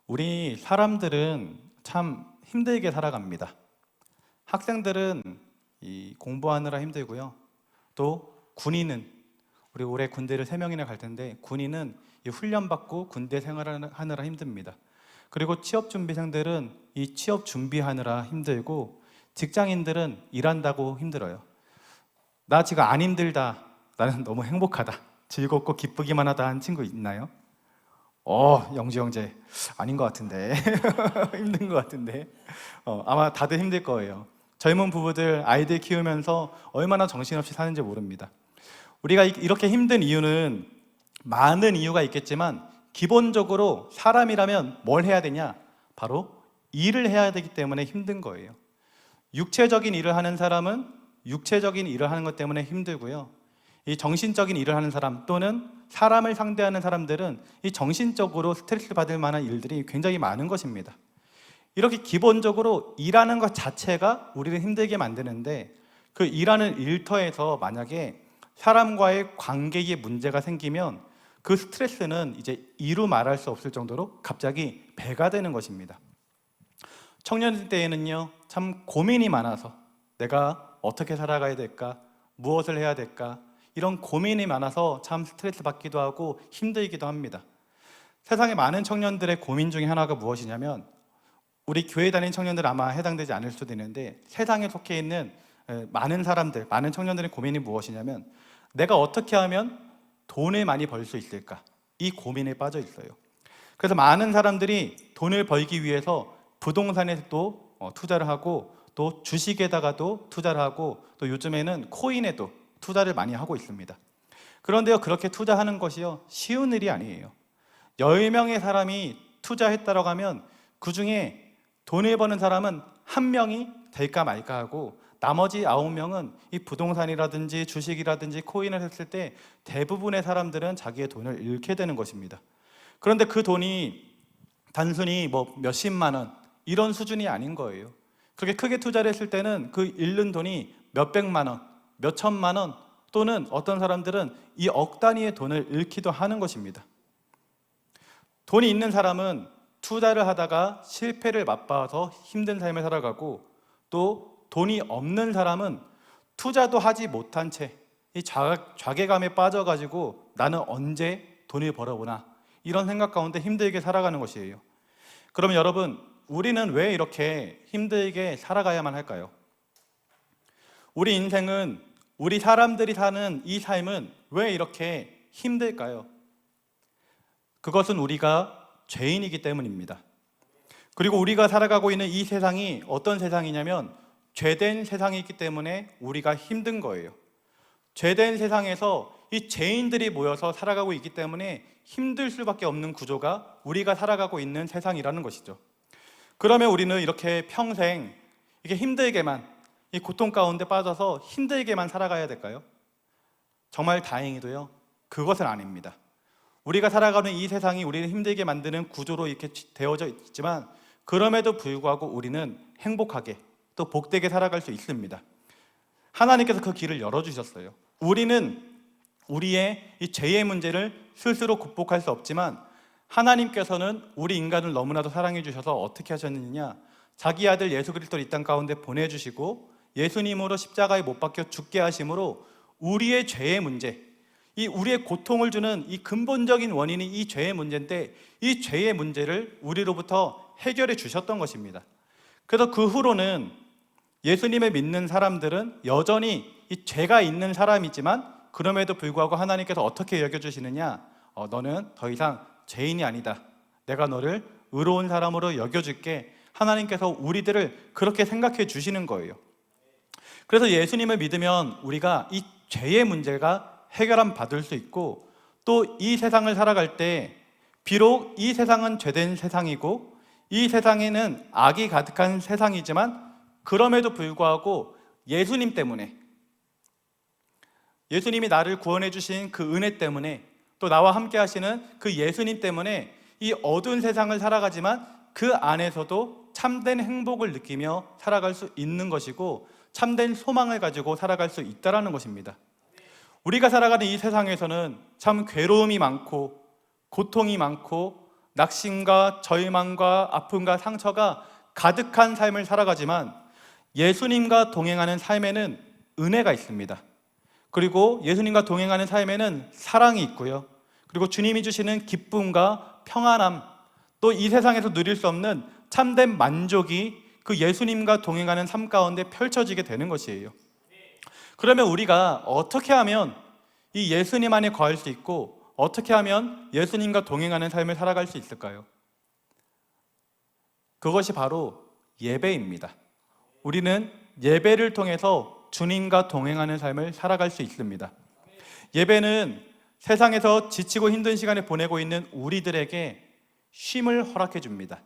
우리 사람들은 참 힘들게 살아갑니다. 학생들은 공부하느라 힘들고요. 또 군인은 우리 올해 군대를 3명이나 갈 텐데 군인은 이 훈련받고 군대 생활하느라 힘듭니다. 그리고 취업준비생들은 이 취업 준비하느라 힘들고 직장인들은 일한다고 힘들어요. 나 지금 안 힘들다. 나는 너무 행복하다. 즐겁고 기쁘기만 하다 한 친구 있나요? 영주 형제 아닌 것 같은데 힘든 것 같은데 아마 다들 힘들 거예요. 젊은 부부들 아이들 키우면서 얼마나 정신없이 사는지 모릅니다. 우리가 이렇게 힘든 이유는 많은 이유가 있겠지만 기본적으로 사람이라면 뭘 해야 되냐? 바로 일을 해야 되기 때문에 힘든 거예요. 육체적인 일을 하는 사람은 육체적인 일을 하는 것 때문에 힘들고요. 이 정신적인 일을 하는 사람 또는 사람을 상대하는 사람들은 이 정신적으로 스트레스 받을 만한 일들이 굉장히 많은 것입니다. 이렇게 기본적으로 일하는 것 자체가 우리를 힘들게 만드는데 그 일하는 일터에서 만약에 사람과의 관계에 문제가 생기면 그 스트레스는 이제 이루 말할 수 없을 정도로 갑자기 배가 되는 것입니다. 청년 때에는요, 참 고민이 많아서 내가 어떻게 살아가야 될까, 무엇을 해야 될까, 이런 고민이 많아서 참 스트레스 받기도 하고 힘들기도 합니다. 세상에 많은 청년들의 고민 중에 하나가 무엇이냐면 우리 교회 다니는 청년들 아마 해당되지 않을 수도 있는데 세상에 속해 있는 많은 사람들, 많은 청년들의 고민이 무엇이냐면 내가 어떻게 하면 돈을 많이 벌 수 있을까? 이 고민에 빠져 있어요. 그래서 많은 사람들이 돈을 벌기 위해서 부동산에도 투자를 하고 또 주식에다가도 투자를 하고 또 요즘에는 코인에도 투자를 많이 하고 있습니다. 그런데요, 그렇게 투자하는 것이요, 쉬운 일이 아니에요. 10명의 사람이 투자했다라고 하면 그 중에 돈을 버는 사람은 1명이 될까 말까 하고 나머지 9명은 이 부동산이라든지 주식이라든지 코인을 했을 때 대부분의 사람들은 자기의 돈을 잃게 되는 것입니다. 그런데 그 돈이 단순히 몇십만 원 이런 수준이 아닌 거예요. 그렇게 크게 투자를 했을 때는 그 잃는 돈이 몇백만 원, 몇천만 원 또는 어떤 사람들은 이 억 단위의 돈을 잃기도 하는 것입니다. 돈이 있는 사람은 투자를 하다가 실패를 맛봐서 힘든 삶을 살아가고 또 돈이 없는 사람은 투자도 하지 못한 채 이 좌계감에 빠져가지고 나는 언제 돈을 벌어보나 이런 생각 가운데 힘들게 살아가는 것이에요. 그러면 여러분, 우리는 왜 이렇게 힘들게 살아가야만 할까요? 우리 인생은 우리 사람들이 사는 이 삶은 왜 이렇게 힘들까요? 그것은 우리가 죄인이기 때문입니다. 그리고 우리가 살아가고 있는 이 세상이 어떤 세상이냐면 죄된 세상이기 때문에 우리가 힘든 거예요. 죄된 세상에서 이 죄인들이 모여서 살아가고 있기 때문에 힘들 수밖에 없는 구조가 우리가 살아가고 있는 세상이라는 것이죠. 그러면 우리는 이렇게 평생 이게 힘들게만 이 고통 가운데 빠져서 힘들게만 살아가야 될까요? 정말 다행히도요, 그것은 아닙니다. 우리가 살아가는 이 세상이 우리를 힘들게 만드는 구조로 이렇게 되어져 있지만 그럼에도 불구하고 우리는 행복하게 또 복되게 살아갈 수 있습니다. 하나님께서 그 길을 열어주셨어요. 우리는 우리의 이 죄의 문제를 스스로 극복할 수 없지만 하나님께서는 우리 인간을 너무나도 사랑해 주셔서 어떻게 하셨느냐, 자기 아들 예수 그리스도를 이 땅 가운데 보내주시고 예수님으로 십자가에 못 박혀 죽게 하심으로 우리의 죄의 문제, 이 우리의 고통을 주는 이 근본적인 원인이 이 죄의 문제인데 이 죄의 문제를 우리로부터 해결해 주셨던 것입니다. 그래서 그 후로는 예수님을 믿는 사람들은 여전히 이 죄가 있는 사람이지만 그럼에도 불구하고 하나님께서 어떻게 여겨주시느냐, 너는 더 이상 죄인이 아니다. 내가 너를 의로운 사람으로 여겨줄게. 하나님께서 우리들을 그렇게 생각해 주시는 거예요. 그래서 예수님을 믿으면 우리가 이 죄의 문제가 해결함 받을 수 있고 또 이 세상을 살아갈 때 비록 이 세상은 죄된 세상이고 이 세상에는 악이 가득한 세상이지만 그럼에도 불구하고 예수님 때문에, 예수님이 나를 구원해 주신 그 은혜 때문에 또 나와 함께 하시는 그 예수님 때문에 이 어두운 세상을 살아가지만 그 안에서도 참된 행복을 느끼며 살아갈 수 있는 것이고 참된 소망을 가지고 살아갈 수 있다는 것입니다. 우리가 살아가는 이 세상에서는 참 괴로움이 많고 고통이 많고 낙심과 절망과 아픔과 상처가 가득한 삶을 살아가지만 예수님과 동행하는 삶에는 은혜가 있습니다. 그리고 예수님과 동행하는 삶에는 사랑이 있고요. 그리고 주님이 주시는 기쁨과 평안함, 또 이 세상에서 누릴 수 없는 참된 만족이 그 예수님과 동행하는 삶 가운데 펼쳐지게 되는 것이에요. 그러면 우리가 어떻게 하면 이 예수님 안에 거할 수 있고 어떻게 하면 예수님과 동행하는 삶을 살아갈 수 있을까요? 그것이 바로 예배입니다. 우리는 예배를 통해서 주님과 동행하는 삶을 살아갈 수 있습니다. 예배는 세상에서 지치고 힘든 시간을 보내고 있는 우리들에게 쉼을 허락해 줍니다.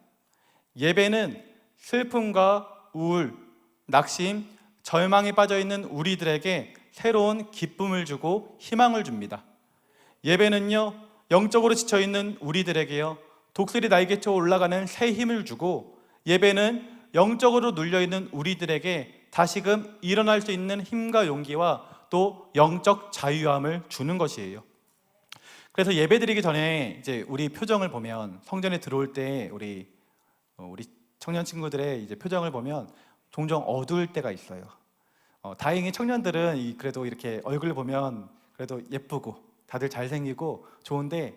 예배는 슬픔과 우울, 낙심, 절망에 빠져 있는 우리들에게 새로운 기쁨을 주고 희망을 줍니다. 예배는요, 영적으로 지쳐 있는 우리들에게요, 독수리 날개쳐 올라가는 새 힘을 주고, 예배는 영적으로 눌려 있는 우리들에게 다시금 일어날 수 있는 힘과 용기와 또 영적 자유함을 주는 것이에요. 그래서 예배드리기 전에 이제 우리 표정을 보면, 성전에 들어올 때 우리 청년 친구들의 이제 표정을 보면 종종 어두울 때가 있어요. 다행히 청년들은 그래도 이렇게 얼굴 보면 그래도 예쁘고 다들 잘생기고 좋은데,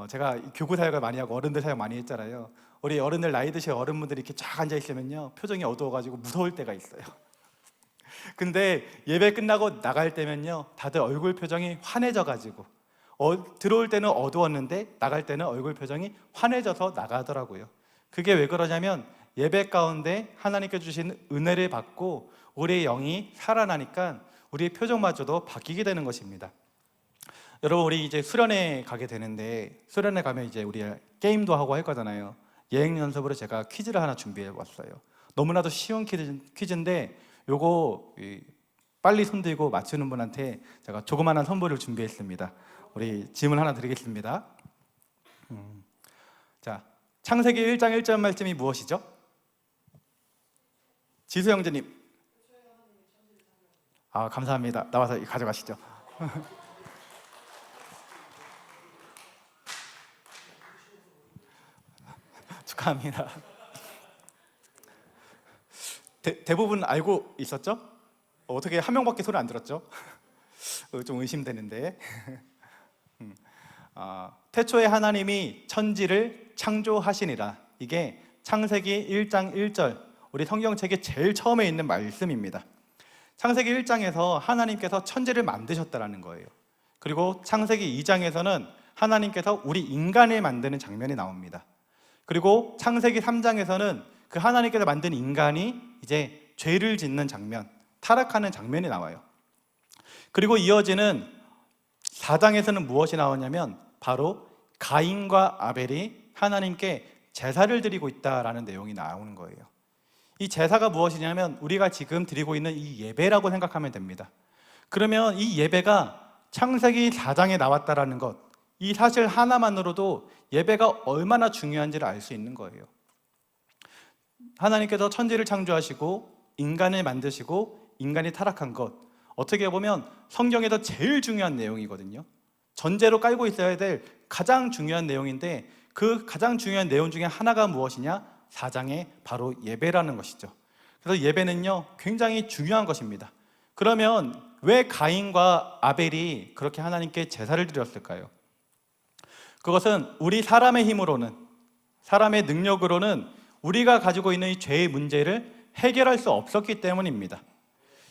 제가 교구 사역을 많이 하고 어른들 사역 많이 했잖아요. 우리 어른들, 나이 드신 어른분들이 이렇게 쫙 앉아 있으면요, 표정이 어두워가지고 무서울 때가 있어요. 근데 예배 끝나고 나갈 때면요, 다들 얼굴 표정이 환해져가지고, 들어올 때는 어두웠는데 나갈 때는 얼굴 표정이 환해져서 나가더라고요. 그게 왜 그러냐면 예배 가운데 하나님께 주신 은혜를 받고 우리의 영이 살아나니까 우리의 표정마저도 바뀌게 되는 것입니다. 여러분, 우리 이제 수련회 가게 되는데, 수련회 가면 이제 우리 게임도 하고 할 거잖아요. 예행 연습으로 제가 퀴즈를 하나 준비해 왔어요. 너무나도 쉬운 퀴즈인데 요거 빨리 손들고 맞추는 분한테 제가 조그마한 선물을 준비했습니다. 우리 질문 하나 드리겠습니다. 자, 창세기 1장 1절 말씀이 무엇이죠? 지수 형제님. 감사합니다. 나와서 가져가시죠. 축하합니다. 대부분 알고 있었죠? 어떻게 한 명밖에 소리 안 들었죠? 좀 의심되는데. 태초에 하나님이 천지를 창조하시니라. 이게 창세기 1장 1절, 우리 성경책에 제일 처음에 있는 말씀입니다. 창세기 1장에서 하나님께서 천지를 만드셨다라는 거예요. 그리고 창세기 2장에서는 하나님께서 우리 인간을 만드는 장면이 나옵니다. 그리고 창세기 3장에서는 그 하나님께서 만든 인간이 이제 죄를 짓는 장면, 타락하는 장면이 나와요. 그리고 이어지는 4장에서는 무엇이 나오냐면 바로 가인과 아벨이 하나님께 제사를 드리고 있다라는 내용이 나오는 거예요. 이 제사가 무엇이냐면 우리가 지금 드리고 있는 이 예배라고 생각하면 됩니다. 그러면 이 예배가 창세기 4장에 나왔다라는 것, 이 사실 하나만으로도 예배가 얼마나 중요한지를 알 수 있는 거예요. 하나님께서 천지를 창조하시고 인간을 만드시고 인간이 타락한 것, 어떻게 보면 성경에서 제일 중요한 내용이거든요. 전제로 깔고 있어야 될 가장 중요한 내용인데, 그 가장 중요한 내용 중에 하나가 무엇이냐? 4장의 바로 예배라는 것이죠. 그래서 예배는요, 굉장히 중요한 것입니다. 그러면 왜 가인과 아벨이 그렇게 하나님께 제사를 드렸을까요? 그것은 우리 사람의 힘으로는, 사람의 능력으로는 우리가 가지고 있는 이 죄의 문제를 해결할 수 없었기 때문입니다.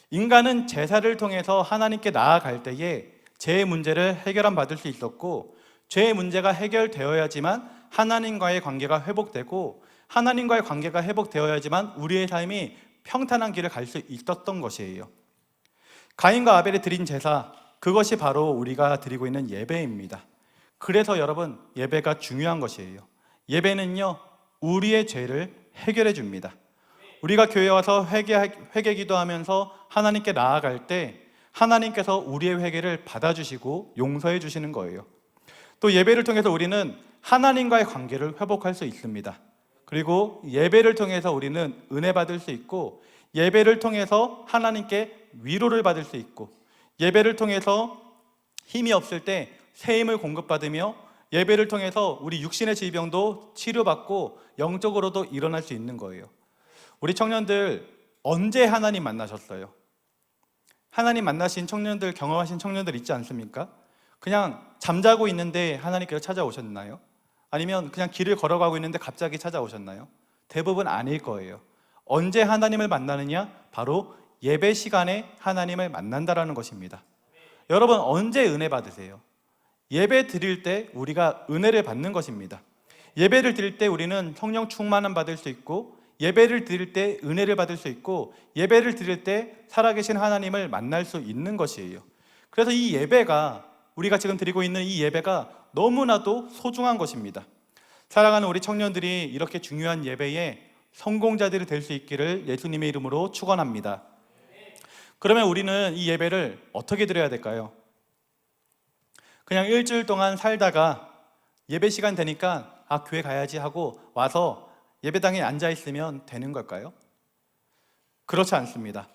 인간은 제사를 통해서 하나님께 나아갈 때에 죄의 문제를 해결함 받을 수 있었고, 죄의 문제가 해결되어야지만 하나님과의 관계가 회복되고, 하나님과의 관계가 회복되어야지만 우리의 삶이 평탄한 길을 갈 수 있었던 것이에요. 가인과 아벨이 드린 제사, 그것이 바로 우리가 드리고 있는 예배입니다. 그래서 여러분, 예배가 중요한 것이에요. 예배는요, 우리의 죄를 해결해 줍니다. 우리가 교회 와서 회개 기도하면서 하나님께 나아갈 때 하나님께서 우리의 회개를 받아주시고 용서해 주시는 거예요. 또 예배를 통해서 우리는 하나님과의 관계를 회복할 수 있습니다. 그리고 예배를 통해서 우리는 은혜 받을 수 있고, 예배를 통해서 하나님께 위로를 받을 수 있고, 예배를 통해서 힘이 없을 때 새 힘을 공급받으며 예배를 통해서 우리 육신의 질병도 치료받고 영적으로도 일어날 수 있는 거예요. 우리 청년들 언제 하나님 만나셨어요? 하나님 만나신 청년들, 경험하신 청년들 있지 않습니까? 그냥 잠자고 있는데 하나님께서 찾아오셨나요? 아니면 그냥 길을 걸어가고 있는데 갑자기 찾아오셨나요? 대부분 아닐 거예요. 언제 하나님을 만나느냐? 바로 예배 시간에 하나님을 만난다라는 것입니다. 여러분 언제 은혜 받으세요? 예배 드릴 때 우리가 은혜를 받는 것입니다. 예배를 드릴 때 우리는 성령 충만함 받을 수 있고, 예배를 드릴 때 은혜를 받을 수 있고, 예배를 드릴 때 살아계신 하나님을 만날 수 있는 것이에요. 그래서 이 예배가, 우리가 지금 드리고 있는 이 예배가 너무나도 소중한 것입니다. 사랑하는 우리 청년들이 이렇게 중요한 예배에 성공자들이 될 수 있기를 예수님의 이름으로 축원합니다. 그러면 우리는 이 예배를 어떻게 드려야 될까요? 그냥 일주일 동안 살다가 예배 시간 되니까 교회 가야지 하고 와서 예배당에 앉아 있으면 되는 걸까요? 그렇지 않습니다.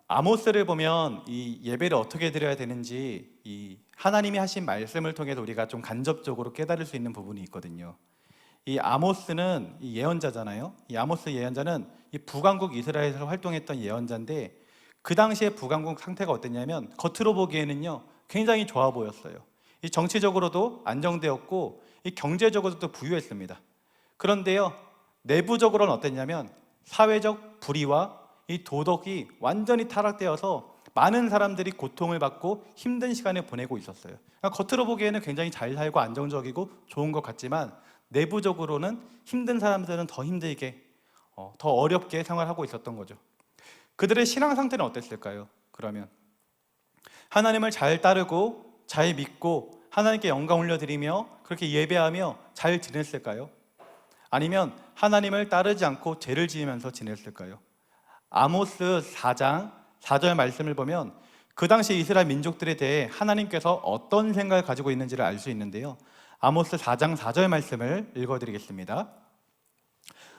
아모스를 보면 이 예배를 어떻게 드려야 되는지 이 하나님이 하신 말씀을 통해서 우리가 좀 간접적으로 깨달을 수 있는 부분이 있거든요. 이 아모스는 이 예언자잖아요. 이 아모스 예언자는 이 북왕국 이스라엘에서 활동했던 예언자인데, 그 당시에 북왕국 상태가 어땠냐면 겉으로 보기에는요 굉장히 좋아 보였어요. 이 정치적으로도 안정되었고 이 경제적으로도 부유했습니다. 그런데요 내부적으로는 어땠냐면 사회적 불의와 이 도덕이 완전히 타락되어서 많은 사람들이 고통을 받고 힘든 시간을 보내고 있었어요. 그러니까 겉으로 보기에는 굉장히 잘 살고 안정적이고 좋은 것 같지만 내부적으로는 힘든 사람들은 더 힘들게 더 어렵게 생활하고 있었던 거죠. 그들의 신앙 상태는 어땠을까요? 그러면 하나님을 잘 따르고 잘 믿고 하나님께 영광 올려드리며 그렇게 예배하며 잘 지냈을까요? 아니면 하나님을 따르지 않고 죄를 지으면서 지냈을까요? 아모스 4장 4절 말씀을 보면 그 당시 이스라엘 민족들에 대해 하나님께서 어떤 생각을 가지고 있는지를 알 수 있는데요, 아모스 4장 4절 말씀을 읽어드리겠습니다.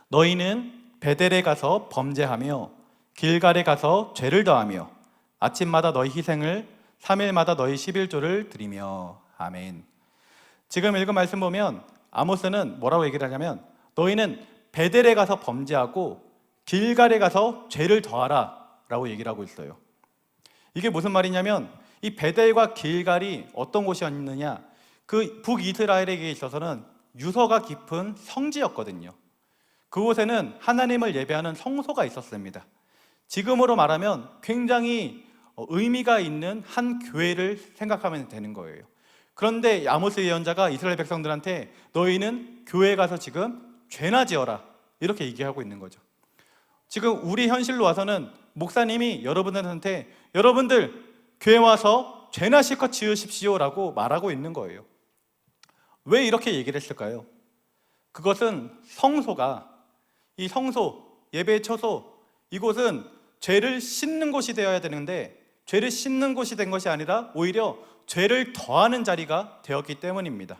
너희는 베델에 가서 범죄하며 길갈에 가서 죄를 더하며 아침마다 너희 희생을 3일마다 너희 11조를 드리며. 아멘. 지금 읽은 말씀 보면 아모스는 뭐라고 얘기를 하냐면 너희는 베델에 가서 범죄하고 길갈에 가서 죄를 더하라 라고 얘기를 하고 있어요. 이게 무슨 말이냐면 이 베델과 길갈이 어떤 곳이었느냐, 그 북이스라엘에게 있어서는 유서가 깊은 성지였거든요. 그곳에는 하나님을 예배하는 성소가 있었습니다. 지금으로 말하면 굉장히 의미가 있는 한 교회를 생각하면 되는 거예요. 그런데 아모스 예언자가 이스라엘 백성들한테 너희는 교회 가서 지금 죄나 지어라 이렇게 얘기하고 있는 거죠. 지금 우리 현실로 와서는 목사님이 여러분들한테 여러분들 교회 와서 죄나 실컷 지으십시오 라고 말하고 있는 거예요. 왜 이렇게 얘기를 했을까요? 그것은 성소가, 이 성소, 예배의 처소, 이곳은 죄를 씻는 곳이 되어야 되는데 죄를 씻는 곳이 된 것이 아니라 오히려 죄를 더하는 자리가 되었기 때문입니다.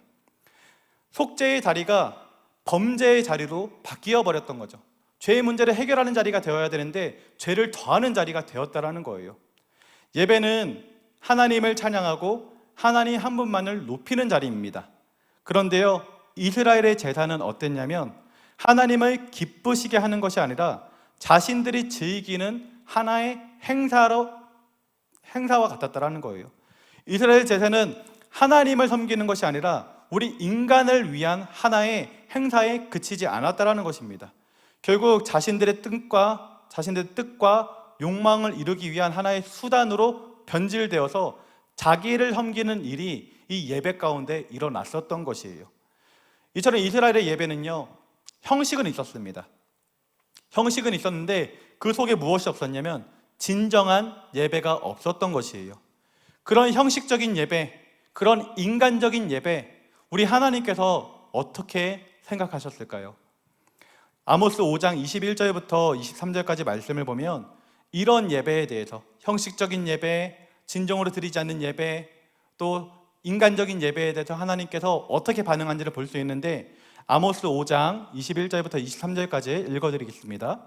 속죄의 자리가 범죄의 자리로 바뀌어 버렸던 거죠. 죄의 문제를 해결하는 자리가 되어야 되는데 죄를 더하는 자리가 되었다라는 거예요. 예배는 하나님을 찬양하고 하나님 한 분만을 높이는 자리입니다. 그런데요, 이스라엘의 제사는 어땠냐면 하나님을 기쁘시게 하는 것이 아니라 자신들이 즐기는 하나의 행사와 같았다라는 거예요. 이스라엘 제사는 하나님을 섬기는 것이 아니라 우리 인간을 위한 하나의 행사에 그치지 않았다라는 것입니다. 결국 자신들의 뜻과 욕망을 이루기 위한 하나의 수단으로 변질되어서 자기를 섬기는 일이 이 예배 가운데 일어났었던 것이에요. 이처럼 이스라엘의 예배는요, 형식은 있었습니다. 형식은 있었는데 그 속에 무엇이 없었냐면 진정한 예배가 없었던 것이에요. 그런 형식적인 예배, 그런 인간적인 예배, 우리 하나님께서 어떻게 생각하셨을까요? 아모스 5장 21절부터 23절까지 말씀을 보면 이런 예배에 대해서, 형식적인 예배, 진정으로 드리지 않는 예배, 또 인간적인 예배에 대해서 하나님께서 어떻게 반응한지를 볼 수 있는데 아모스 5장 21절부터 23절까지 읽어드리겠습니다.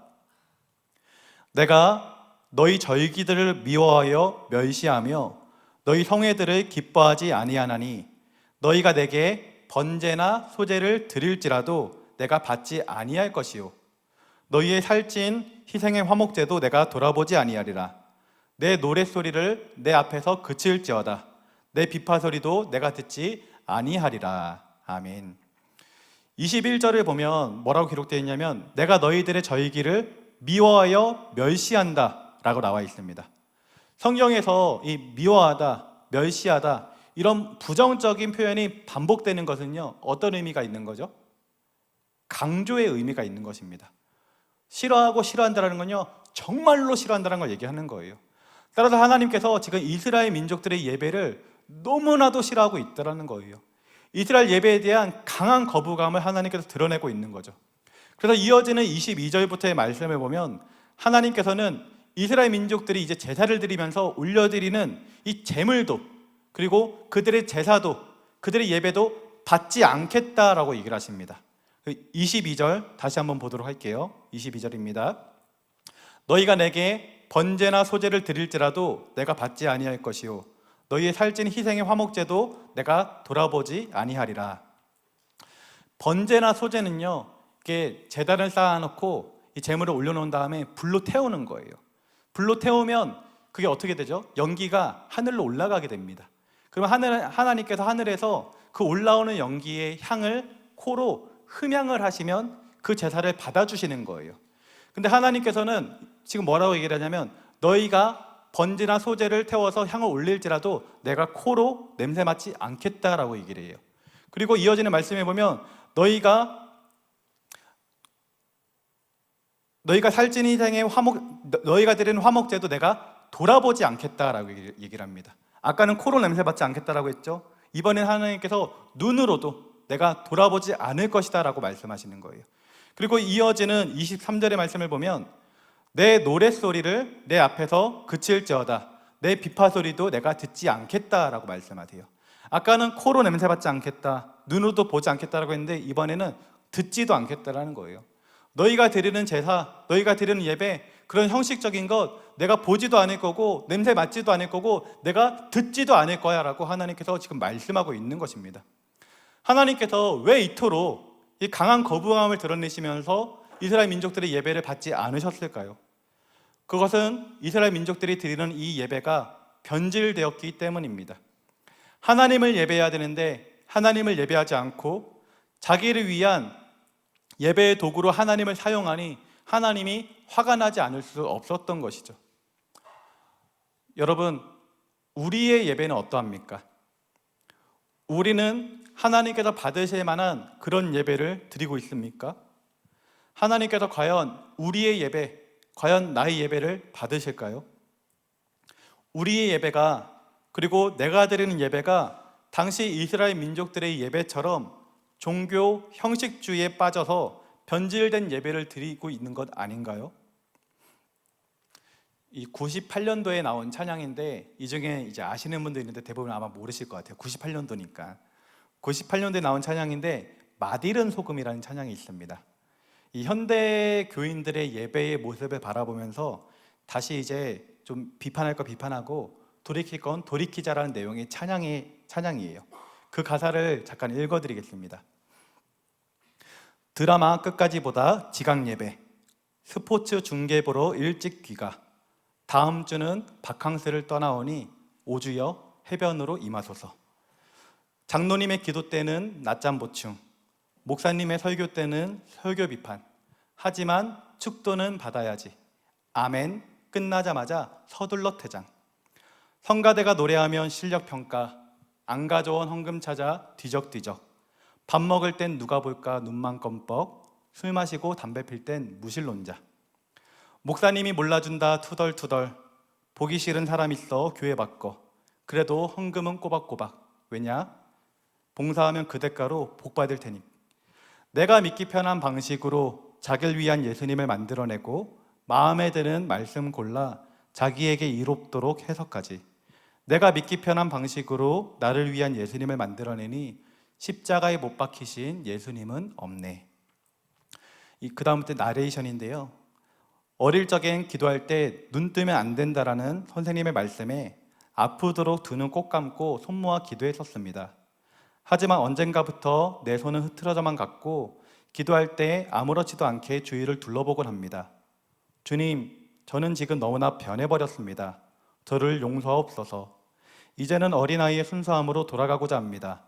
내가 너희 절기들을 미워하여 멸시하며 너희 성회들을 기뻐하지 아니하나니 너희가 내게 번제나 소제를 드릴지라도 내가 받지 아니할 것이요 너희의 살찐 희생의 화목제도 내가 돌아보지 아니하리라. 내 노랫소리를 내 앞에서 그칠지어다. 내 비파소리도 내가 듣지 아니하리라. 아멘. 21절을 보면 뭐라고 기록되어 있냐면 내가 너희들의 저희기를 미워하여 멸시한다 라고 나와 있습니다. 성경에서 이 미워하다, 멸시하다 이런 부정적인 표현이 반복되는 것은요, 어떤 의미가 있는 거죠? 강조의 의미가 있는 것입니다. 싫어하고 싫어한다는 건요, 정말로 싫어한다는 걸 얘기하는 거예요. 따라서 하나님께서 지금 이스라엘 민족들의 예배를 너무나도 싫어하고 있다는 거예요. 이스라엘 예배에 대한 강한 거부감을 하나님께서 드러내고 있는 거죠. 그래서 이어지는 22절부터의 말씀을 보면 하나님께서는 이스라엘 민족들이 이제 제사를 드리면서 올려드리는 이 제물도, 그리고 그들의 제사도, 그들의 예배도 받지 않겠다라고 얘기를 하십니다. 22절 다시 한번 보도록 할게요. 22절입니다. 너희가 내게 번제나 소제를 드릴지라도 내가 받지 아니할 것이요 너희의 살찐 희생의 화목제도 내가 돌아보지 아니하리라. 번제나 소제는요, 이게 제단을 쌓아놓고 이 제물을 올려놓은 다음에 불로 태우는 거예요. 불로 태우면 그게 어떻게 되죠? 연기가 하늘로 올라가게 됩니다. 그러면 하나님께서 하늘에서 그 올라오는 연기의 향을 코로 흠향을 하시면 그 제사를 받아주시는 거예요. 근데 하나님께서는 지금 뭐라고 얘기를 하냐면 너희가 번제나 소제를 태워서 향을 올릴지라도 내가 코로 냄새 맡지 않겠다라고 얘기를 해요. 그리고 이어지는 말씀에 보면 너희가 살찐 희생의 너희가 드리는 화목제도 내가 돌아보지 않겠다라고 얘기를 합니다. 아까는 코로 냄새 맡지 않겠다라고 했죠. 이번엔 하나님께서 눈으로도 내가 돌아보지 않을 것이다 라고 말씀하시는 거예요. 그리고 이어지는 23절의 말씀을 보면 내 노랫소리를 내 앞에서 그칠지어다. 내 비파소리도 내가 듣지 않겠다라고 말씀하세요. 아까는 코로 냄새 맡지 않겠다, 눈으로도 보지 않겠다라고 했는데 이번에는 듣지도 않겠다라는 거예요. 너희가 드리는 제사, 너희가 드리는 예배, 그런 형식적인 것 내가 보지도 않을 거고 냄새 맡지도 않을 거고 내가 듣지도 않을 거야 라고 하나님께서 지금 말씀하고 있는 것입니다. 하나님께서 왜 이토록 이 강한 거부감을 드러내시면서 이스라엘 민족들의 예배를 받지 않으셨을까요? 그것은 이스라엘 민족들이 드리는 이 예배가 변질되었기 때문입니다. 하나님을 예배해야 되는데 하나님을 예배하지 않고 자기를 위한 예배의 도구로 하나님을 사용하니 하나님이 화가 나지 않을 수 없었던 것이죠. 여러분, 우리의 예배는 어떠합니까? 우리는 하나님께서 받으실 만한 그런 예배를 드리고 있습니까? 하나님께서 과연 우리의 예배, 과연 나의 예배를 받으실까요? 우리의 예배가, 그리고 내가 드리는 예배가 당시 이스라엘 민족들의 예배처럼 종교 형식주의에 빠져서 변질된 예배를 드리고 있는 것 아닌가요? 이 98년도에 나온 찬양인데 이 중에 이제 아시는 분도 있는데 대부분 아마 모르실 것 같아요. 98년도니까. 98년도에 나온 찬양인데 마디른 소금이라는 찬양이 있습니다. 이 현대 교인들의 예배의 모습을 바라보면서 다시 이제 좀 비판할 거 비판하고 돌이킬 건 돌이키자라는 내용의 찬양이에요. 그 가사를 잠깐 읽어드리겠습니다. 드라마 끝까지 보다 지각 예배, 스포츠 중계 보러 일찍 귀가, 다음 주는 바캉스를 떠나오니 오주여 해변으로 임하소서. 장로님의 기도 때는 낮잠 보충, 목사님의 설교 때는 설교 비판, 하지만 축도는 받아야지. 아멘 끝나자마자 서둘러 퇴장. 성가대가 노래하면 실력 평가, 안 가져온 헌금 찾아 뒤적뒤적. 밥 먹을 땐 누가 볼까 눈만 껌뻑, 술 마시고 담배 필 땐 무신론자. 목사님이 몰라준다 투덜투덜, 보기 싫은 사람 있어 교회 바꿔. 그래도 헌금은 꼬박꼬박. 왜냐? 봉사하면 그 대가로 복 받을 테니. 내가 믿기 편한 방식으로 자기를 위한 예수님을 만들어내고 마음에 드는 말씀 골라 자기에게 이롭도록 해석하지. 내가 믿기 편한 방식으로 나를 위한 예수님을 만들어내니 십자가에 못 박히신 예수님은 없네. 그 다음부터 나레이션인데요. 어릴 적엔 기도할 때 눈 뜨면 안 된다라는 선생님의 말씀에 아프도록 두 눈 꼭 감고 손 모아 기도했었습니다. 하지만 언젠가부터 내 손은 흐트러져만 갔고 기도할 때 아무렇지도 않게 주위를 둘러보곤 합니다. 주님, 저는 지금 너무나 변해버렸습니다. 저를 용서하옵소서. 이제는 어린아이의 순수함으로 돌아가고자 합니다.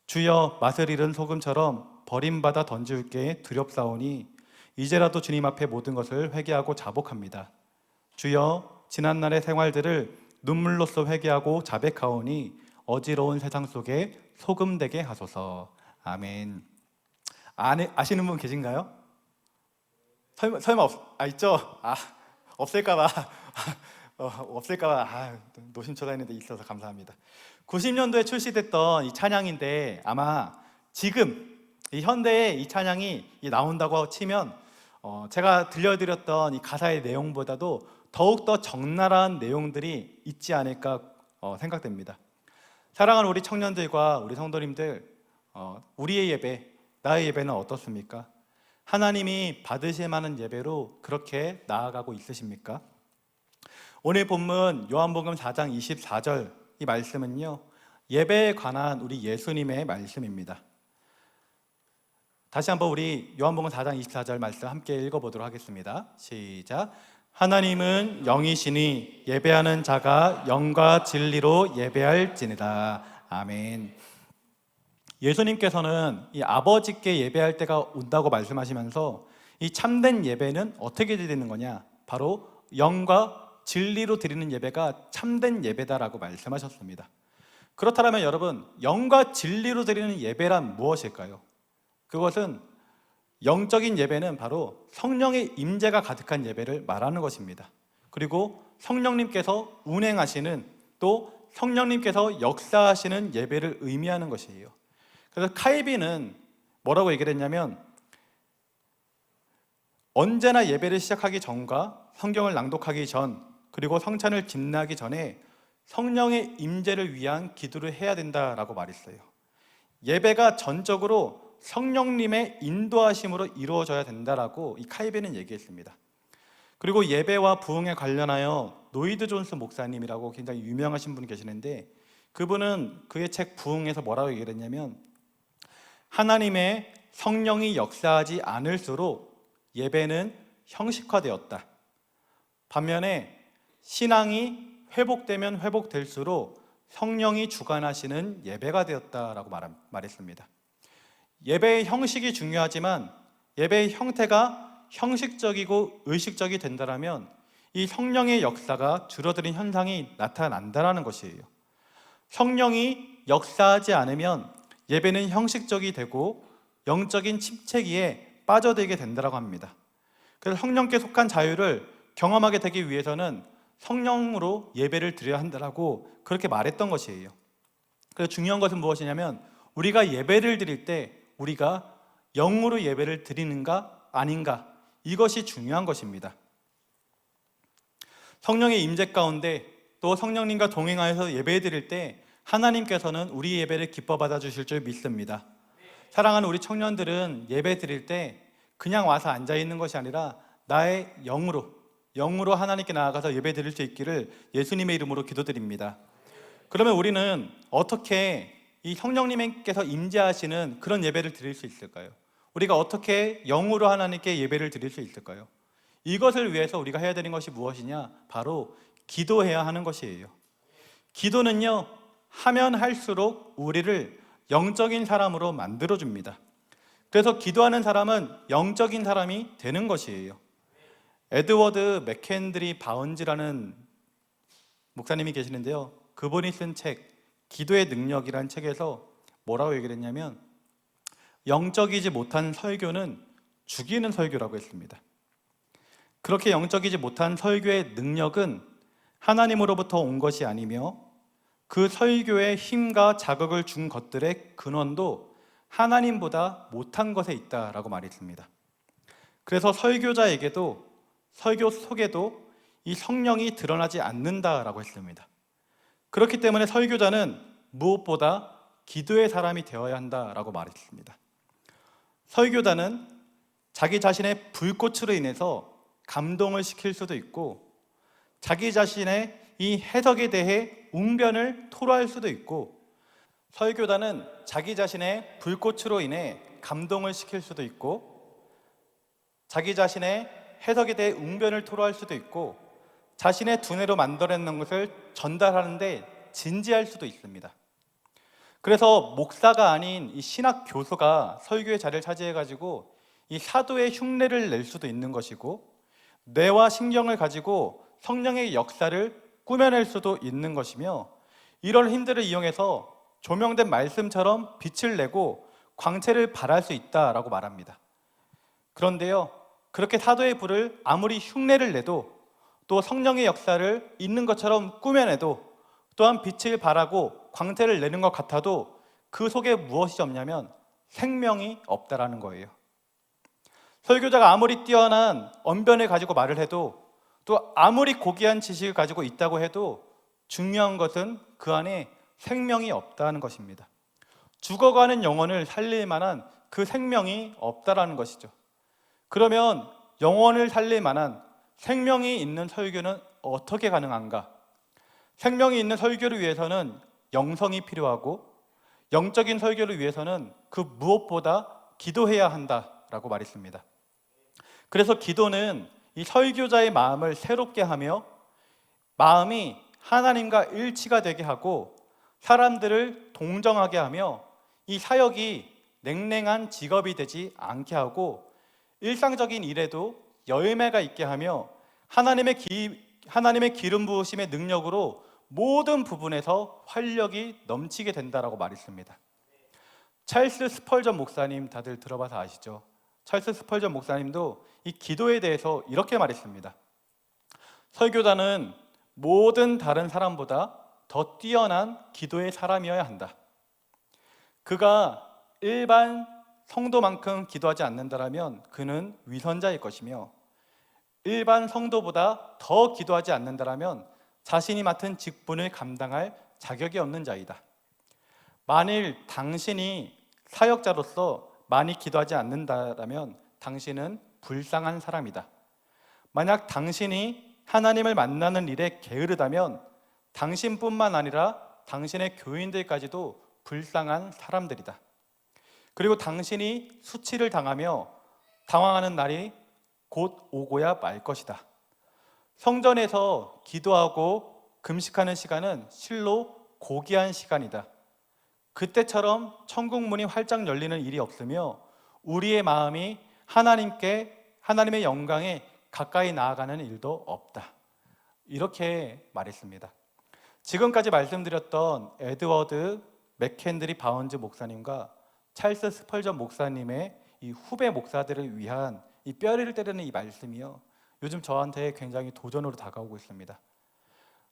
주여, 맛을 잃은 소금처럼 버림받아 던질 게 두렵사오니 이제라도 주님 앞에 모든 것을 회개하고 자복합니다. 주여, 지난날의 생활들을 눈물로써 회개하고 자백하오니 어지러운 세상 속에 소금되게 하소서. 아멘. 아시는 분 계신가요? 설마 있죠? 없을까봐 없을까봐 노심초사했는데 있어서 감사합니다. 90년도에 출시됐던 이 찬양인데 아마 지금 이 현대에 이 찬양이 나온다고 치면 제가 들려드렸던 이 가사의 내용보다도 더욱더 적나라한 내용들이 있지 않을까 생각됩니다. 사랑하는 우리 청년들과 우리 성도님들, 우리의 예배, 나의 예배는 어떻습니까? 하나님이 받으실 만한 예배로 그렇게 나아가고 있으십니까? 오늘 본문 요한복음 4장 24절 이 말씀은요, 예배에 관한 우리 예수님의 말씀입니다. 다시 한번 우리 요한복음 4장 24절 말씀 함께 읽어보도록 하겠습니다. 시작. 하나님은 영이시니 예배하는 자가 영과 진리로 예배할지니라. 아멘. 예수님께서는 이 아버지께 예배할 때가 온다고 말씀하시면서 이 참된 예배는 어떻게 드리는 거냐? 바로 영과 진리로 드리는 예배가 참된 예배다라고 말씀하셨습니다. 그렇다면 여러분, 영과 진리로 드리는 예배란 무엇일까요? 그것은 영적인 예배는 바로 성령의 임재가 가득한 예배를 말하는 것입니다. 그리고 성령님께서 운행하시는, 또 성령님께서 역사하시는 예배를 의미하는 것이에요. 그래서 칼빈은 뭐라고 얘기를 했냐면, 언제나 예배를 시작하기 전과 성경을 낭독하기 전, 그리고 성찬을 집례하기 전에 성령의 임재를 위한 기도를 해야 된다라고 말했어요. 예배가 전적으로 성령님의 인도하심으로 이루어져야 된다라고 이 칼빈은 얘기했습니다. 그리고 예배와 부흥에 관련하여 노이드 존스 목사님이라고 굉장히 유명하신 분이 계시는데, 그분은 그의 책 부흥에서 뭐라고 얘기를 했냐면, 하나님의 성령이 역사하지 않을수록 예배는 형식화되었다. 반면에 신앙이 회복되면 회복될수록 성령이 주관하시는 예배가 되었다라고 말했습니다. 예배의 형식이 중요하지만 예배의 형태가 형식적이고 의식적이 된다면 이 성령의 역사가 줄어드는 현상이 나타난다는 것이에요. 성령이 역사하지 않으면 예배는 형식적이 되고 영적인 침체기에 빠져들게 된다고 합니다. 그래서 성령께 속한 자유를 경험하게 되기 위해서는 성령으로 예배를 드려야 한다고 그렇게 말했던 것이에요. 그래서 중요한 것은 무엇이냐면, 우리가 예배를 드릴 때 우리가 영으로 예배를 드리는가 아닌가, 이것이 중요한 것입니다. 성령의 임재 가운데 또 성령님과 동행하여서 예배 드릴 때 하나님께서는 우리 예배를 기뻐 받아주실 줄 믿습니다. 사랑하는 우리 청년들은 예배 드릴 때 그냥 와서 앉아있는 것이 아니라 나의 영으로 하나님께 나아가서 예배 드릴 수 있기를 예수님의 이름으로 기도드립니다. 그러면 우리는 어떻게 이 성령님께서 임재하시는 그런 예배를 드릴 수 있을까요? 우리가 어떻게 영으로 하나님께 예배를 드릴 수 있을까요? 이것을 위해서 우리가 해야 되는 것이 무엇이냐? 바로 기도해야 하는 것이에요. 기도는요, 하면 할수록 우리를 영적인 사람으로 만들어줍니다. 그래서 기도하는 사람은 영적인 사람이 되는 것이에요. 에드워드 맥켄드리 바운즈라는 목사님이 계시는데요, 그분이 쓴 책 기도의 능력이라는 책에서 뭐라고 얘기를 했냐면, 영적이지 못한 설교는 죽이는 설교라고 했습니다. 그렇게 영적이지 못한 설교의 능력은 하나님으로부터 온 것이 아니며 그 설교의 힘과 자극을 준 것들의 근원도 하나님보다 못한 것에 있다라고 말했습니다. 그래서 설교자에게도 설교 속에도 이 성령이 드러나지 않는다라고 했습니다. 그렇기 때문에 설교자는 무엇보다 기도의 사람이 되어야 한다라고 말했습니다. 설교자는 자기 자신의 불꽃으로 인해서 감동을 시킬 수도 있고, 자기 자신의 이 해석에 대해 웅변을 토로할 수도 있고, 설교단은 자기 자신의 불꽃으로 인해 감동을 시킬 수도 있고, 자기 자신의 해석에 대해 웅변을 토로할 수도 있고, 자신의 두뇌로 만들어낸 것을 전달하는데 진지할 수도 있습니다. 그래서 목사가 아닌 이 신학 교수가 설교의 자리를 차지해가지고 이 사도의 흉내를 낼 수도 있는 것이고, 뇌와 신경을 가지고 성령의 역사를 꾸며낼 수도 있는 것이며, 이런 힘들을 이용해서 조명된 말씀처럼 빛을 내고 광채를 발할 수 있다라고 말합니다. 그런데요, 그렇게 사도의 불을 아무리 흉내를 내도, 또 성령의 역사를 있는 것처럼 꾸며내도, 또한 빛을 발하고 광채를 내는 것 같아도 그 속에 무엇이 없냐면 생명이 없다라는 거예요. 설교자가 아무리 뛰어난 언변을 가지고 말을 해도, 또 아무리 고귀한 지식을 가지고 있다고 해도 중요한 것은 그 안에 생명이 없다는 것입니다. 죽어가는 영혼을 살릴 만한 그 생명이 없다라는 것이죠. 그러면 영혼을 살릴 만한 생명이 있는 설교는 어떻게 가능한가? 생명이 있는 설교를 위해서는 영성이 필요하고, 영적인 설교를 위해서는 그 무엇보다 기도해야 한다라고 말했습니다. 그래서 기도는 이 설교자의 마음을 새롭게 하며 마음이 하나님과 일치가 되게 하고 사람들을 동정하게 하며 이 사역이 냉랭한 직업이 되지 않게 하고 일상적인 일에도 열매가 있게 하며 하나님의 기름 부으심의 능력으로 모든 부분에서 활력이 넘치게 된다라고 말했습니다. 찰스 스펄전 목사님 다들 들어봐서 아시죠? 찰스 스펄전 목사님도 이 기도에 대해서 이렇게 말했습니다. 설교자는 모든 다른 사람보다 더 뛰어난 기도의 사람이어야 한다. 그가 일반 성도만큼 기도하지 않는다면 그는 위선자일 것이며, 일반 성도보다 더 기도하지 않는다면 자신이 맡은 직분을 감당할 자격이 없는 자이다. 만일 당신이 사역자로서 많이 기도하지 않는다면 당신은 불쌍한 사람이다. 만약 당신이 하나님을 만나는 일에 게으르다면 당신뿐만 아니라 당신의 교인들까지도 불쌍한 사람들이다. 그리고 당신이 수치를 당하며 당황하는 날이 곧 오고야 말 것이다. 성전에서 기도하고 금식하는 시간은 실로 고귀한 시간이다. 그때처럼 천국 문이 활짝 열리는 일이 없으며 우리의 마음이 하나님의 영광에 가까이 나아가는 일도 없다. 이렇게 말했습니다. 지금까지 말씀드렸던 에드워드 맥켄드리 바운즈 목사님과 찰스 스펄전 목사님의 이 후배 목사들을 위한 이 뼈를 때리는 이 말씀이요, 요즘 저한테 굉장히 도전으로 다가오고 있습니다.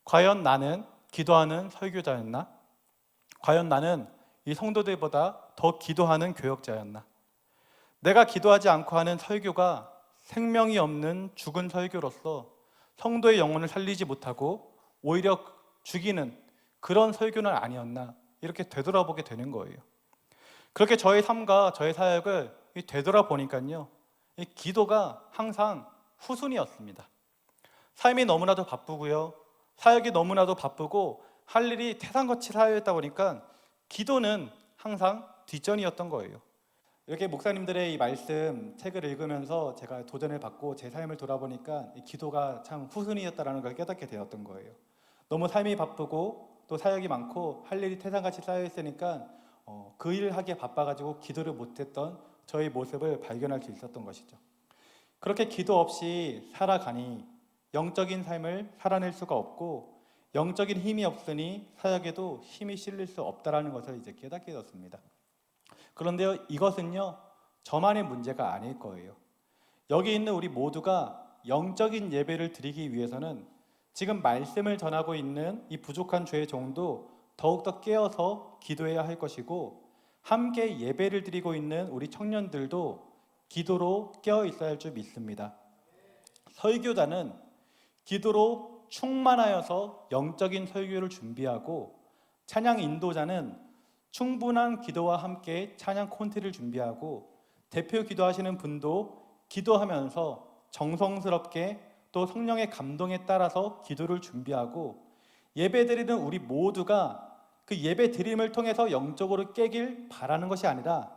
과연 나는 기도하는 설교자였나? 과연 나는 이 성도들보다 더 기도하는 교역자였나? 내가 기도하지 않고 하는 설교가 생명이 없는 죽은 설교로서 성도의 영혼을 살리지 못하고 오히려 죽이는 그런 설교는 아니었나? 이렇게 되돌아보게 되는 거예요. 그렇게 저의 삶과 저의 사역을 되돌아보니까요, 이 기도가 항상 후순위였습니다. 삶이 너무나도 바쁘고요, 사역이 너무나도 바쁘고 할 일이 태산같이 쌓여있다 보니까 기도는 항상 뒷전이었던 거예요. 이렇게 목사님들의 이 말씀 책을 읽으면서 제가 도전을 받고 제 삶을 돌아보니까 이 기도가 참 후순위였다는 걸 깨닫게 되었던 거예요. 너무 삶이 바쁘고 또 사역이 많고 할 일이 태산같이 쌓여있으니까 그 일을 하기에 바빠가지고 기도를 못했던 저의 모습을 발견할 수 있었던 것이죠. 그렇게 기도 없이 살아가니 영적인 삶을 살아낼 수가 없고, 영적인 힘이 없으니 사역에도 힘이 실릴 수 없다라는 것을 이제 깨닫게 되었습니다. 그런데요, 이것은요 저만의 문제가 아닐 거예요. 여기 있는 우리 모두가 영적인 예배를 드리기 위해서는 지금 말씀을 전하고 있는 이 부족한 죄의 종도 더욱더 깨어서 기도해야 할 것이고, 함께 예배를 드리고 있는 우리 청년들도 기도로 깨어 있어야 할 줄 믿습니다. 설교자는 기도로 충만하여서 영적인 설교를 준비하고, 찬양 인도자는 충분한 기도와 함께 찬양 콘티를 준비하고, 대표 기도하시는 분도 기도하면서 정성스럽게 또 성령의 감동에 따라서 기도를 준비하고, 예배드리는 우리 모두가 그 예배 드림을 통해서 영적으로 깨길 바라는 것이 아니라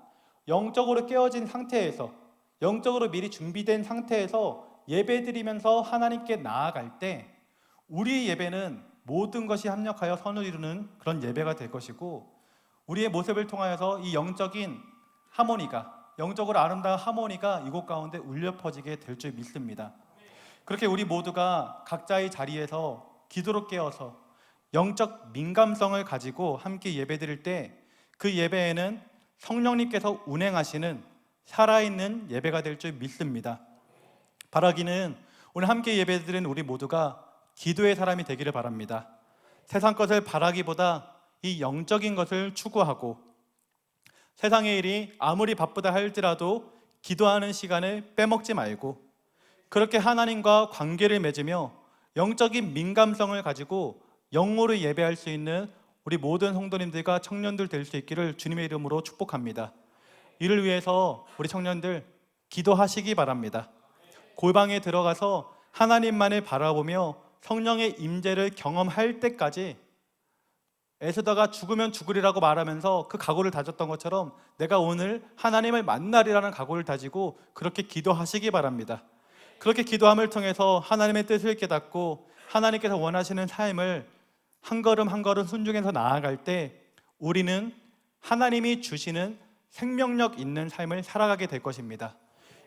영적으로 깨어진 상태에서, 영적으로 미리 준비된 상태에서 예배 드리면서 하나님께 나아갈 때 우리 예배는 모든 것이 합력하여 선을 이루는 그런 예배가 될 것이고, 우리의 모습을 통하여서 이 영적인 하모니가, 영적으로 아름다운 하모니가 이곳 가운데 울려 퍼지게 될 줄 믿습니다. 그렇게 우리 모두가 각자의 자리에서 기도로 깨어서 영적 민감성을 가지고 함께 예배드릴 때 그 예배에는 성령님께서 운행하시는 살아있는 예배가 될 줄 믿습니다. 바라기는 오늘 함께 예배드리는 우리 모두가 기도의 사람이 되기를 바랍니다. 세상 것을 바라기보다 이 영적인 것을 추구하고, 세상의 일이 아무리 바쁘다 할지라도 기도하는 시간을 빼먹지 말고, 그렇게 하나님과 관계를 맺으며 영적인 민감성을 가지고 영으로 예배할 수 있는 우리 모든 성도님들과 청년들 될 수 있기를 주님의 이름으로 축복합니다. 이를 위해서 우리 청년들 기도하시기 바랍니다. 골방에 들어가서 하나님만을 바라보며 성령의 임재를 경험할 때까지, 애쓰다가 죽으면 죽으리라고 말하면서 그 각오를 다졌던 것처럼 내가 오늘 하나님을 만나리라는 각오를 다지고 그렇게 기도하시기 바랍니다. 그렇게 기도함을 통해서 하나님의 뜻을 깨닫고 하나님께서 원하시는 삶을 한 걸음 한 걸음 순종해서 나아갈 때 우리는 하나님이 주시는 생명력 있는 삶을 살아가게 될 것입니다.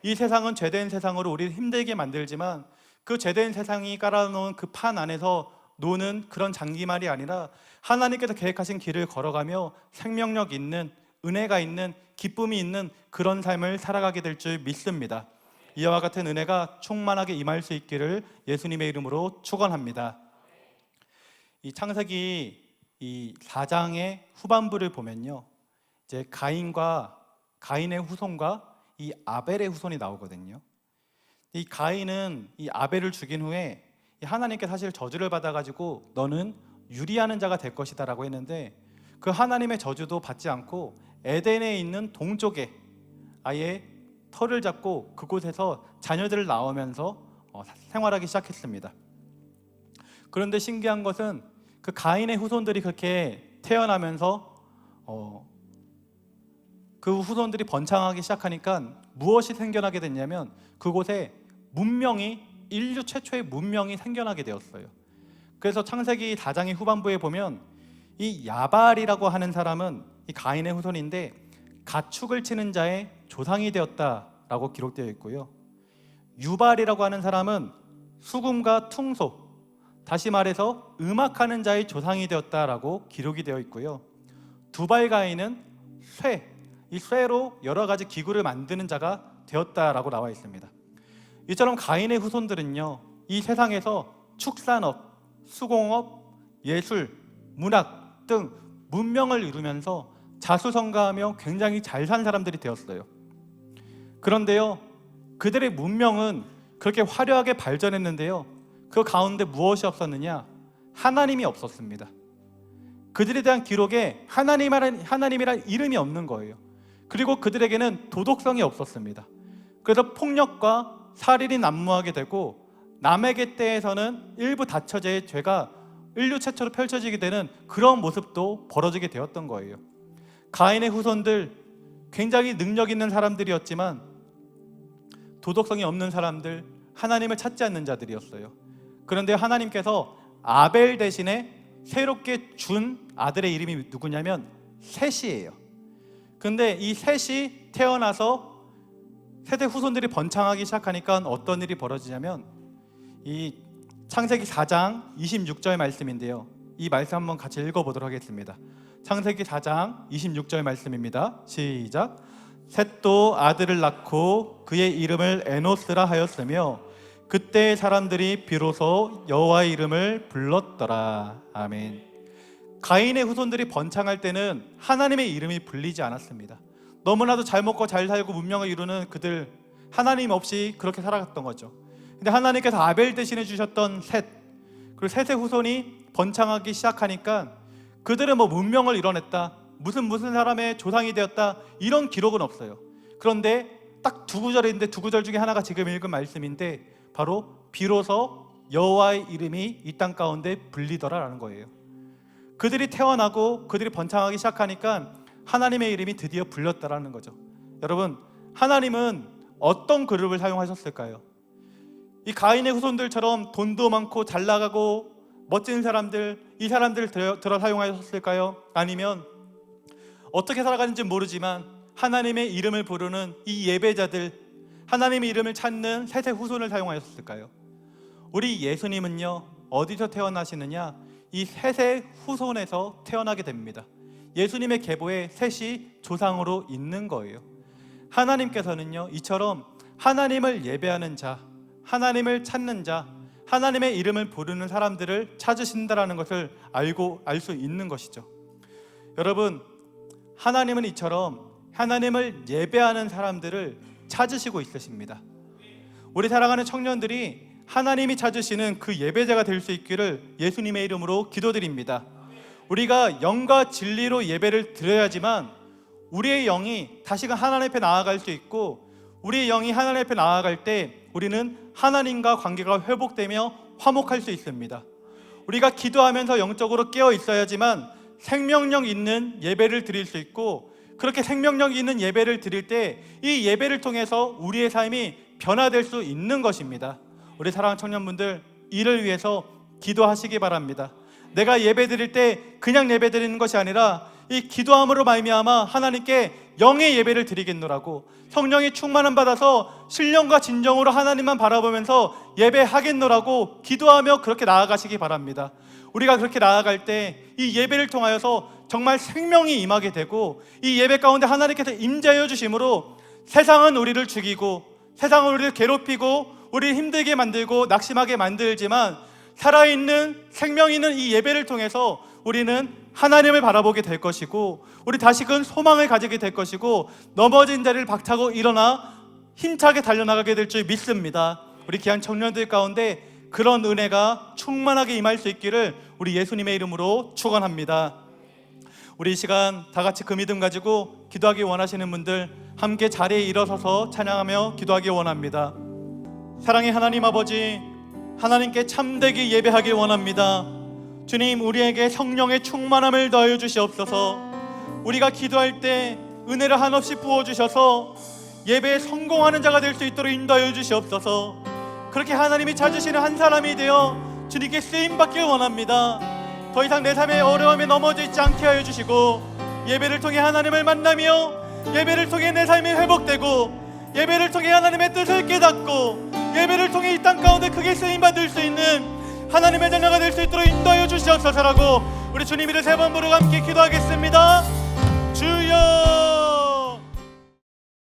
이 세상은 죄된 세상으로 우리를 힘들게 만들지만 그 죄된 세상이 깔아놓은 그 판 안에서 노는 그런 장기말이 아니라 하나님께서 계획하신 길을 걸어가며 생명력 있는, 은혜가 있는, 기쁨이 있는 그런 삶을 살아가게 될 줄 믿습니다. 이와 같은 은혜가 충만하게 임할 수 있기를 예수님의 이름으로 축원합니다. 이 창세기 이 4장의 후반부를 보면요, 이제 가인의 후손과 이 아벨의 후손이 나오거든요. 이 가인은 이 아벨을 죽인 후에 하나님께 사실 저주를 받아가지고 너는 유리하는 자가 될 것이다 라고 했는데, 그 하나님의 저주도 받지 않고 에덴에 있는 동쪽에 아예 터를 잡고 그곳에서 자녀들을 낳으면서 생활하기 시작했습니다. 그런데 신기한 것은 그 가인의 후손들이 그렇게 태어나면서 그 후손들이 번창하기 시작하니까 무엇이 생겨나게 됐냐면 그곳에 인류 최초의 문명이 생겨나게 되었어요. 그래서 창세기 4장의 후반부에 보면 이 야발이라고 하는 사람은 이 가인의 후손인데 가축을 치는 자의 조상이 되었다라고 기록되어 있고요, 유발이라고 하는 사람은 수금과 퉁소, 다시 말해서 음악하는 자의 조상이 되었다라고 기록이 되어 있고요, 두발 가인은 이 쇠로 여러 가지 기구를 만드는 자가 되었다라고 나와 있습니다. 이처럼 가인의 후손들은요, 이 세상에서 축산업, 수공업, 예술, 문학 등 문명을 이루면서 자수성가하며 굉장히 잘 산 사람들이 되었어요. 그런데요, 그들의 문명은 그렇게 화려하게 발전했는데요, 그 가운데 무엇이 없었느냐? 하나님이 없었습니다. 그들에 대한 기록에 하나님이란 이름이 없는 거예요. 그리고 그들에게는 도덕성이 없었습니다. 그래서 폭력과 살인이 난무하게 되고 남에게 때에서는 일부 다처제의 죄가 인류 최초로 펼쳐지게 되는 그런 모습도 벌어지게 되었던 거예요. 가인의 후손들 굉장히 능력 있는 사람들이었지만 도덕성이 없는 사람들, 하나님을 찾지 않는 자들이었어요. 그런데 하나님께서 아벨 대신에 새롭게 준 아들의 이름이 누구냐면 셋이에요. 근데 이 셋이 태어나서 세대 후손들이 번창하기 시작하니까 어떤 일이 벌어지냐면 이 창세기 4장 26절 말씀인데요, 이 말씀 한번 같이 읽어보도록 하겠습니다. 창세기 4장 26절 말씀입니다. 시작. 셋도 아들을 낳고 그의 이름을 에노스라 하였으며 그때 사람들이 비로소 여호와의 이름을 불렀더라. 아멘. 가인의 후손들이 번창할 때는 하나님의 이름이 불리지 않았습니다. 너무나도 잘 먹고 잘 살고 문명을 이루는 그들, 하나님 없이 그렇게 살아갔던 거죠. 근데 하나님께서 아벨 대신해 주셨던 셋, 그리고 셋의 후손이 번창하기 시작하니까 그들은 문명을 이뤄냈다, 무슨 사람의 조상이 되었다, 이런 기록은 없어요. 그런데 딱 두 구절인데 두 구절 중에 하나가 지금 읽은 말씀인데 바로 비로소 여호와의 이름이 이 땅 가운데 불리더라라는 거예요. 그들이 태어나고 그들이 번창하기 시작하니까 하나님의 이름이 드디어 불렸다라는 거죠. 여러분, 하나님은 어떤 그룹을 사용하셨을까요? 이 가인의 후손들처럼 돈도 많고 잘 나가고 멋진 사람들, 이 사람들을 들어 사용하셨을까요? 아니면 어떻게 살아가는지 모르지만 하나님의 이름을 부르는 이 예배자들, 하나님의 이름을 찾는 셋의 후손을 사용하셨을까요? 우리 예수님은요, 어디서 태어나시느냐? 이 셋의 후손에서 태어나게 됩니다. 예수님의 계보에 셋이 조상으로 있는 거예요. 하나님께서는요, 이처럼 하나님을 예배하는 자, 하나님을 찾는 자, 하나님의 이름을 부르는 사람들을 찾으신다라는 것을 알 수 있는 것이죠. 여러분, 하나님은 이처럼 하나님을 예배하는 사람들을 찾으시고 있으십니다. 우리 사랑하는 청년들이 하나님이 찾으시는 그 예배자가 될 수 있기를 예수님의 이름으로 기도드립니다. 우리가 영과 진리로 예배를 드려야지만 우리의 영이 다시금 하나님 앞에 나아갈 수 있고, 우리의 영이 하나님 앞에 나아갈 때 우리는 하나님과 관계가 회복되며 화목할 수 있습니다. 우리가 기도하면서 영적으로 깨어 있어야지만 생명력 있는 예배를 드릴 수 있고, 그렇게 생명력 있는 예배를 드릴 때 이 예배를 통해서 우리의 삶이 변화될 수 있는 것입니다. 우리 사랑하는 청년분들, 이를 위해서 기도하시기 바랍니다. 내가 예배 드릴 때 그냥 예배 드리는 것이 아니라 이 기도함으로 말미암아 하나님께 영의 예배를 드리겠노라고, 성령이 충만함 받아서 신령과 진정으로 하나님만 바라보면서 예배하겠노라고 기도하며 그렇게 나아가시기 바랍니다. 우리가 그렇게 나아갈 때 이 예배를 통하여서 정말 생명이 임하게 되고, 이 예배 가운데 하나님께서 임재하여 주심으로 세상은 우리를 죽이고, 세상은 우리를 괴롭히고, 우리를 힘들게 만들고 낙심하게 만들지만, 살아있는 생명 있는 이 예배를 통해서 우리는 하나님을 바라보게 될 것이고, 우리 다시금 소망을 가지게 될 것이고, 넘어진 자리를 박차고 일어나 힘차게 달려나가게 될 줄 믿습니다. 우리 귀한 청년들 가운데 그런 은혜가 충만하게 임할 수 있기를 우리 예수님의 이름으로 축원합니다. 우리 이 시간 다 같이 그 믿음 가지고 기도하기 원하시는 분들 함께 자리에 일어서서 찬양하며 기도하기 원합니다. 사랑의 하나님 아버지, 하나님께 참되게 예배하길 원합니다. 주님, 우리에게 성령의 충만함을 더하여 주시옵소서. 우리가 기도할 때 은혜를 한없이 부어주셔서 예배에 성공하는 자가 될 수 있도록 인도하여 주시옵소서. 그렇게 하나님이 찾으시는 한 사람이 되어 주님께 쓰임받길 원합니다. 더 이상 내 삶의 어려움에 넘어져 있지 않게 하여 주시고, 예배를 통해 하나님을 만나며, 예배를 통해 내 삶이 회복되고, 예배를 통해 하나님의 뜻을 깨닫고, 예배를 통해 이 땅 가운데 크게 쓰임받을 수 있는 하나님의 자녀가 될 수 있도록 인도하여 주시옵소서라고 우리 주님 이름 세 번 부르고 함께 기도하겠습니다.